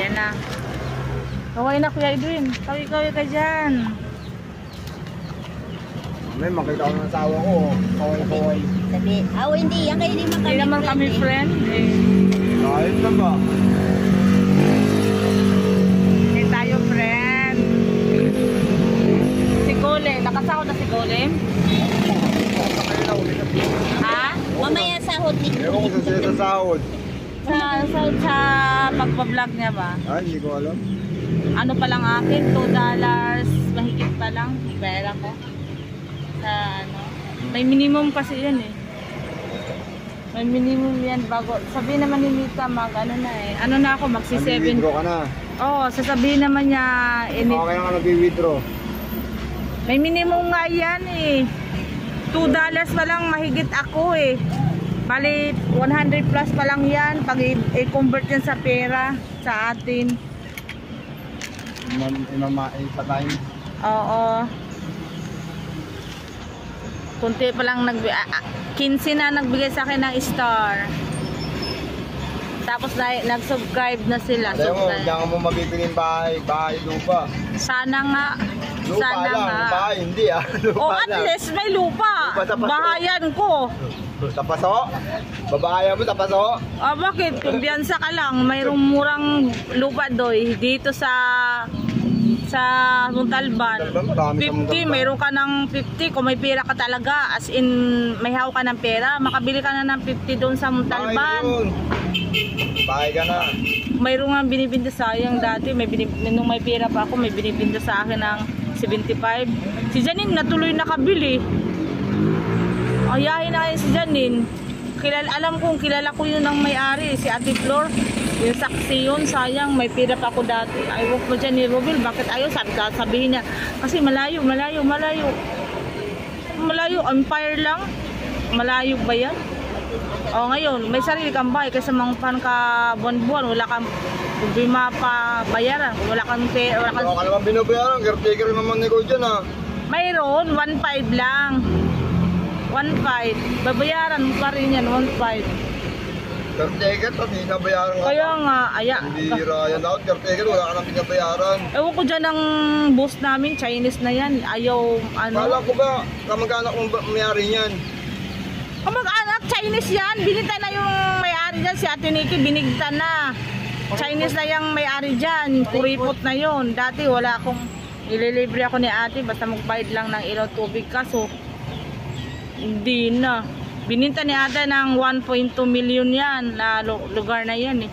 Ayan na. Kaway na Kuya Edwin. Kaway ka dyan. May makita ko ng asawa ko. Kaway. Sabi, hindi. Yan kayo naman kami. Hindi naman kami friend. Kahit na ba? Hindi tayo friend. Si Gole. Nakasahod na si Gole? Ha? Mamaya sahod ni Ewan ko sa sahod. Sa pagpa-vlog niya ba? Hindi ko alam. Ano pa lang akin? $2. Mahigit pa lang. Pera ko. Sa ano. May minimum kasi yan eh. May minimum yan bago. Sabihin naman ni Nita ano na eh. Ano na ako magsi-7. Withdraw ka na. Oo, sasabihin naman niya. Okay na ka nag-withdraw. May minimum nga yan eh. $2 pa lang mahigit ako eh. Bali 100 plus pa lang yan. Pag i-convert yan sa pera sa atin. Patay. Oo. Kunti pa lang 15 na nagbigay sa akin ng star. Tapos nag-subscribe na sila. Alam mo, diyan mo mabibiling bahay lupa. Sana nga. Lupa Sana lang, nga. bahay hindi lupa O at lang. least may lupa. Bahayan ko. Tapaso? Babahayan mo, tapaso? Bakit? Kumbiyansa ka lang. Mayroong murang lupa doy dito sa Montalban. 50, mayroon ka ng 50 kung may pera ka talaga. As in, may haw ka ng pera. Makabili ka na ng 50 doon sa Montalban. Bahay ka na. Mayroon nga binibinda sayang dati. Nung may pera pa ako, may binibinda sa akin ng 75. Si Janine natuloy nakabili. Ayahin na kayo si Janine. Alam kong kilala ko yun ng may-ari, si Ate Flor. Yung saksi yun, sayang, may pira pa ako dati. Ay, wag mo dyan ni Robel, bakit ayaw? Sabihin niya, kasi malayo. Malayo, Empire lang. Malayo ba yan? O ngayon, may sarili kang bahay kasi mangpan ka buwan-buwan, wala kang problema pa bayaran. Wala kang Wala ka naman binabayaran, caretaker naman ni ko dyan Mayroon, 1.5 lang. 1.5. Babayaran mo pa rin yan, 1.5. Caretaker, hindi nabayaran ka. Kaya nga, Hindi yan daw, caretaker, wala ka nang pinabayaran. ewan ko dyan ang boss namin, Chinese na yan. Ayaw, Kala ko ba, kamag-anak mong mayari niyan? Kamag-anak, Chinese yan. Binigta na yung may-ari dyan. Si Ate Nikki, binigta na. Chinese na yung may-ari dyan. Kuripot na yun. Dati wala akong, ililibre ako ni ate. Basta magbayad lang ng ilaw tubig. Kaso, hindi na. Bininta ni ate ng 1.2 million yan. Na lugar na yan eh.